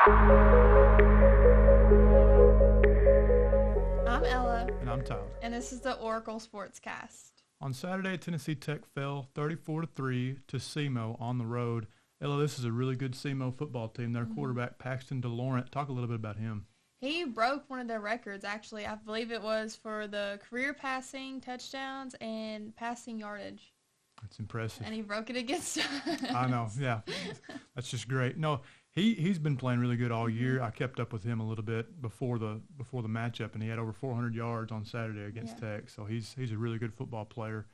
I'm Ella. And I'm Tyler. And this is the Oracle Sportscast. On Saturday, Tennessee Tech fell 34-3 to SEMO on the road. Ella, this is a really good SEMO football team. Their quarterback, Paxton DeLaurent, talk a little bit about him. He broke one of their records, actually. I believe it was for the career passing touchdowns and passing yardage. That's impressive. And he broke it against us. I know, yeah. That's just great. No, he's been playing really good all year. I kept up with him a little bit before the matchup, and he had over 400 yards on Saturday against Tech. So he's a really good football player.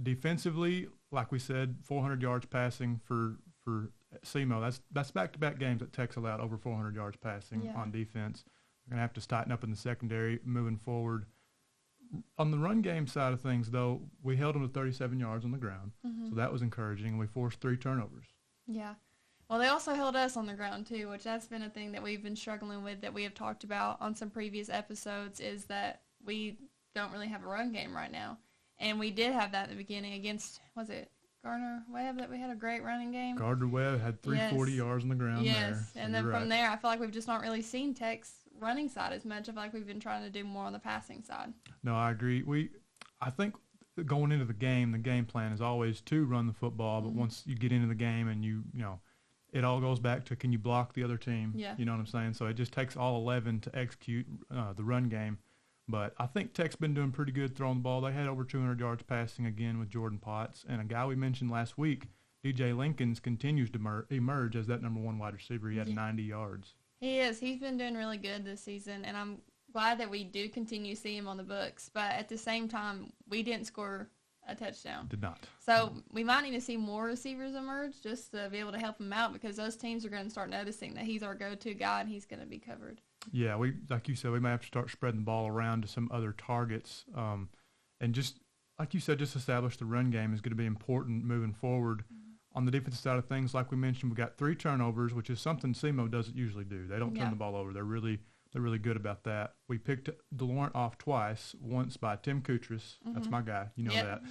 Defensively, like we said, 400 yards passing for SEMO. That's back-to-back games that Tech's allowed over 400 yards passing on defense. We're going to have to tighten up in the secondary moving forward. On the run game side of things, though, we held them to 37 yards on the ground, so that was encouraging. We forced 3 turnovers. Yeah. Well, they also held us on the ground, too, which that's been a thing that we've been struggling with that we have talked about on some previous episodes, is that we don't really have a run game right now. And we did have that at the beginning against, was it Gardner Webb, that we had a great running game? Gardner Webb had 340 yards on the ground there. Yes, and then from there, I feel like we've just not really seen Tech's running side as much. I feel like we've been trying to do more on the passing side. No, I agree. I think going into the game plan is always to run the football, but once you get into the game and you know, it all goes back to, can you block the other team? Yeah. You know what I'm saying? So it just takes all 11 to execute the run game. But I think Tech's been doing pretty good throwing the ball. They had over 200 yards passing again with Jordan Potts. And a guy we mentioned last week, DJ Lincolns, continues to emerge as that number 1 wide receiver. He had 90 yards. He is. He's been doing really good this season, and I'm glad that we do continue to see him on the books. But at the same time, we didn't score a touchdown. Did not. So we might need to see more receivers emerge just to be able to help him out, because those teams are going to start noticing that he's our go-to guy and he's going to be covered. Yeah, like you said, we may have to start spreading the ball around to some other targets. And just, like you said, just establish the run game is going to be important moving forward. On the defensive side of things, like we mentioned, we got 3 turnovers, which is something SEMO doesn't usually do. They don't turn the ball over. They're really good about that. We picked DeLaurent off twice, once by Tim Kutris. That's my guy. You know that.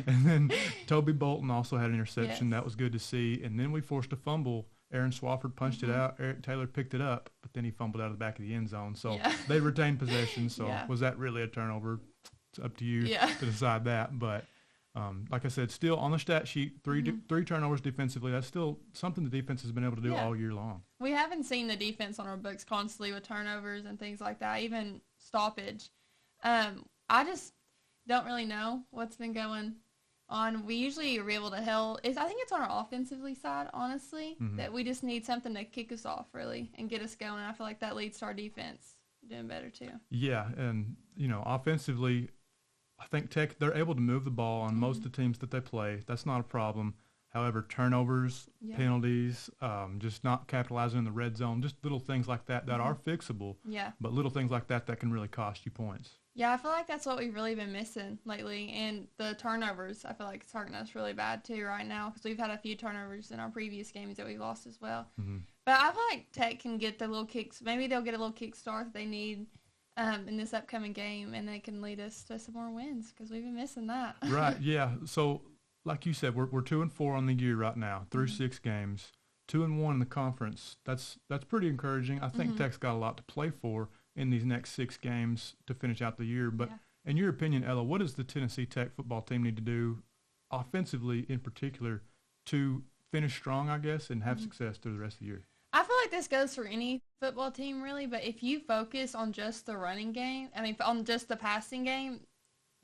And then Toby Bolton also had an interception. That was good to see. And then we forced a fumble. Aaron Swafford punched it out. Eric Taylor picked it up, but then he fumbled out of the back of the end zone. So they retained possession. So was that really a turnover? It's up to you to decide that. But like I said, still on the stat sheet, three turnovers defensively. That's still something the defense has been able to do all year long. We haven't seen the defense on our books constantly with turnovers and things like that, even stoppage. I just don't really know what's been going on. We usually are able to I think it's on our offensively side, honestly, that we just need something to kick us off, really, and get us going. I feel like that leads to our defense doing better, too. Yeah, and, offensively, I think Tech, they're able to move the ball on most of the teams that they play. That's not a problem. However, turnovers, penalties, just not capitalizing in the red zone, just little things like that are fixable. Yeah. But little things like that can really cost you points. Yeah, I feel like that's what we've really been missing lately. And the turnovers, I feel like it's hurting us really bad, too, right now, because we've had a few turnovers in our previous games that we lost as well. But I feel like Tech can get the little kicks. Maybe they'll get a little kick start that they need in this upcoming game, and they can lead us to some more wins, because we've been missing that. Right, yeah. So, like you said, we're 2-4 on the year right now through 6 games, 2-1 in the conference. That's pretty encouraging. I think Tech's got a lot to play for in these next 6 games to finish out the year. But in your opinion, Ella, what does the Tennessee Tech football team need to do offensively in particular to finish strong, I guess, and have success through the rest of the year? I feel like this goes for any football team, really, but if you focus on just the running game, on just the passing game,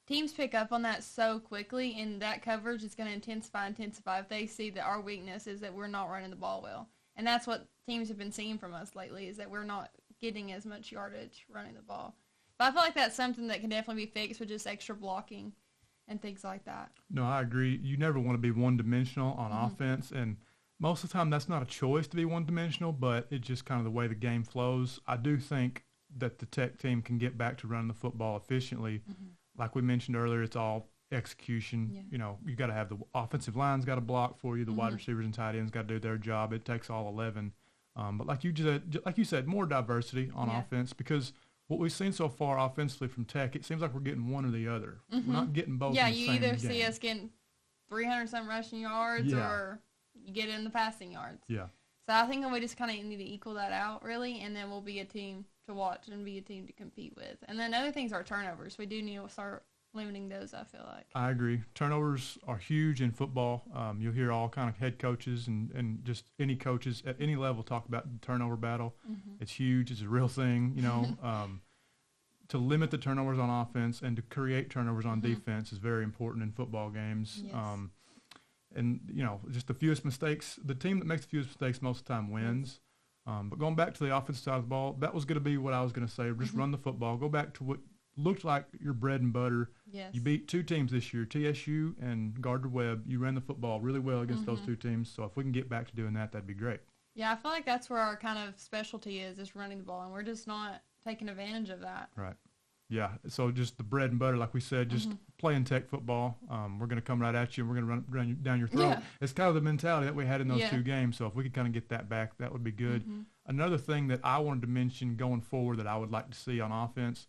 teams pick up on that so quickly, and that coverage is going to intensify if they see that our weakness is that we're not running the ball well. And that's what teams have been seeing from us lately, is that we're not getting as much yardage running the ball. But I feel like that's something that can definitely be fixed with just extra blocking and things like that. No, I agree. You never want to be one-dimensional on offense, and most of the time that's not a choice to be one-dimensional, but it's just kind of the way the game flows. I do think that the Tech team can get back to running the football efficiently. Like we mentioned earlier, it's all execution. You got to have the offensive line's got to block for you. The wide receivers and tight ends got to do their job. It takes all 11. But like you said, more diversity on offense, because what we've seen so far offensively from Tech, it seems like we're getting one or the other. We're not getting both. Yeah, in the you same either game. see us getting 300-something rushing yards or you get in the passing yards. Yeah. So I think we just kind of need to equal that out, really, and then we'll be a team to watch and be a team to compete with. And then other things are turnovers. We do need to start limiting those, I feel like. I agree. Turnovers are huge in football. You'll hear all kind of head coaches and just any coaches at any level talk about the turnover battle. It's huge. It's a real thing, you know. To limit the turnovers on offense and to create turnovers on defense is very important in football games. Yes. And, you know, just the fewest mistakes, the team that makes the fewest mistakes most of the time wins. But going back to the offensive side of the ball, that was going to be what I was going to say. Just run the football. Go back to what looked like your bread and butter. Yes. You beat two teams this year, TSU and Gardner-Webb. You ran the football really well against those two teams. So if we can get back to doing that, that'd be great. Yeah, I feel like that's where our kind of specialty is running the ball, and we're just not taking advantage of that. Right. Yeah, so just the bread and butter, like we said, just playing tech football. We're going to come right at you, and we're going to run you down your throat. Yeah. It's kind of the mentality that we had in those two games, so if we could kind of get that back, that would be good. Another thing that I wanted to mention going forward that I would like to see on offense,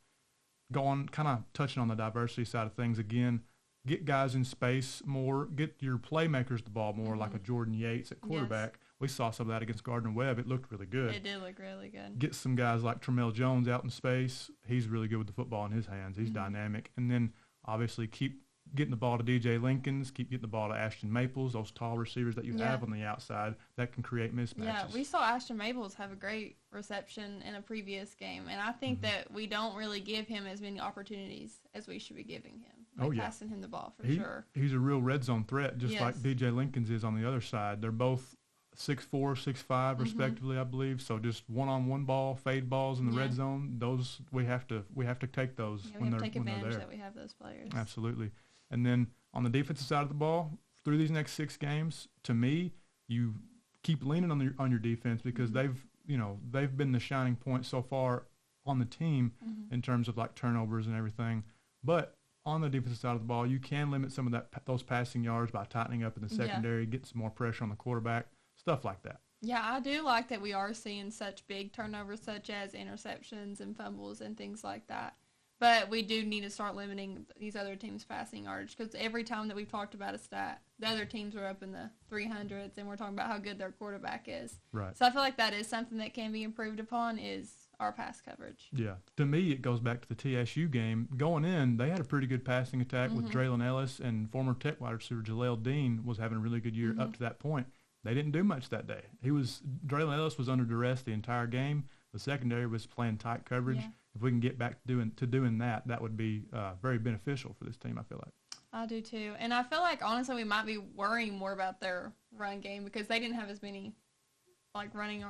kind of touching on the diversity side of things again, get guys in space more, get your playmakers the ball more, like a Jordan Yates at quarterback. Yes. We saw some of that against Gardner-Webb. It looked really good. It did look really good. Get some guys like Tramel Jones out in space. He's really good with the football in his hands. He's dynamic. And then, obviously, keep getting the ball to DJ Lincolns, keep getting the ball to Ashton Maples, those tall receivers that you have on the outside that can create mismatches. Yeah, we saw Ashton Maples have a great reception in a previous game, and I think that we don't really give him as many opportunities as we should be giving him. Passing him the ball for sure. He's a real red zone threat, just like DJ Lincolns is on the other side. They're both 6'4", 6'5", respectively, I believe. So just one-on-one ball, fade balls in the red zone. Those we have to take those when they're there. We have to take advantage that we have those players. Absolutely. And then on the defensive side of the ball, through these next 6 games, to me, you keep leaning on your defense because they've been the shining point so far on the team in terms of like turnovers and everything. But on the defensive side of the ball, you can limit some of those passing yards by tightening up in the secondary, get some more pressure on the quarterback. Stuff like that. Yeah, I do like that we are seeing such big turnovers such as interceptions and fumbles and things like that. But we do need to start limiting these other teams' passing yards because every time that we've talked about a stat, the other teams are up in the 300s, and we're talking about how good their quarterback is. Right. So I feel like that is something that can be improved upon is our pass coverage. Yeah. To me, it goes back to the TSU game. Going in, they had a pretty good passing attack with Draylon Ellis, and former Tech wide receiver Jaleel Dean was having a really good year up to that point. They didn't do much that day. Draylon Ellis was under duress the entire game. The secondary was playing tight coverage. Yeah. If we can get back to doing that, that would be very beneficial for this team, I feel like. I do too. And I feel like, honestly, we might be worrying more about their run game because they didn't have as many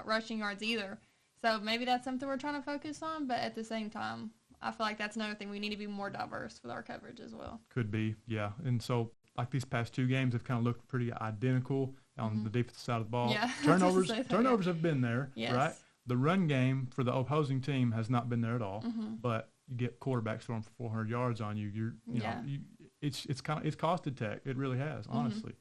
rushing yards either. So maybe that's something we're trying to focus on. But at the same time, I feel like that's another thing. We need to be more diverse with our coverage as well. Could be, yeah. And so, like these past 2 games have kind of looked pretty identical on the defensive side of the ball. Yeah. Turnovers have been there, right? Yes. The run game for the opposing team has not been there at all. But you get quarterbacks throwing for 400 yards on you. It's costed Tech. It really has, honestly.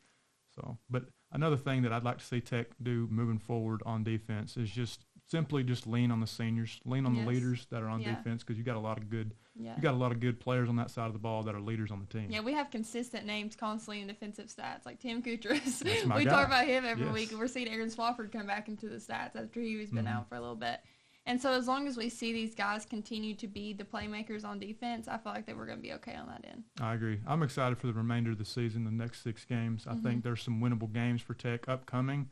So, but another thing that I'd like to see Tech do moving forward on defense is just lean on the seniors, lean on the leaders that are on defense because you got a lot of good players on that side of the ball that are leaders on the team. Yeah, we have consistent names constantly in defensive stats, like Tim Kutras. We talk about him every week. We're seeing Aaron Swafford come back into the stats after he's been out for a little bit. And so as long as we see these guys continue to be the playmakers on defense, I feel like that we're going to be okay on that end. I agree. I'm excited for the remainder of the season, the next 6 games. I think there's some winnable games for Tech upcoming.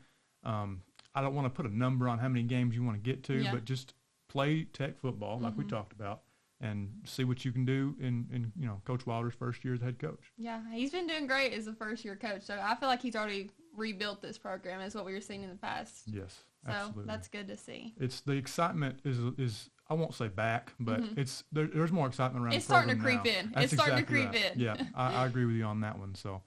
I don't want to put a number on how many games you want to get to, but just play Tech football like we talked about and see what you can do in Coach Wilder's first year as head coach. Yeah, he's been doing great as a first-year coach. So I feel like he's already rebuilt this program is what we were seeing in the past. Yes, so absolutely. That's good to see. It's the excitement is I won't say back, but there's more excitement around it's the program starting to creep in. It's starting to creep in. Yeah, I agree with you on that one. So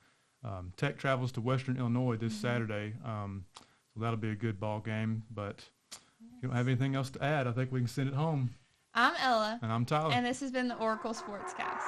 Tech travels to Western Illinois this Saturday. So that'll be a good ball game. But if you don't have anything else to add, I think we can send it home. I'm Ella. And I'm Tyler. And this has been the Oracle Sportscast.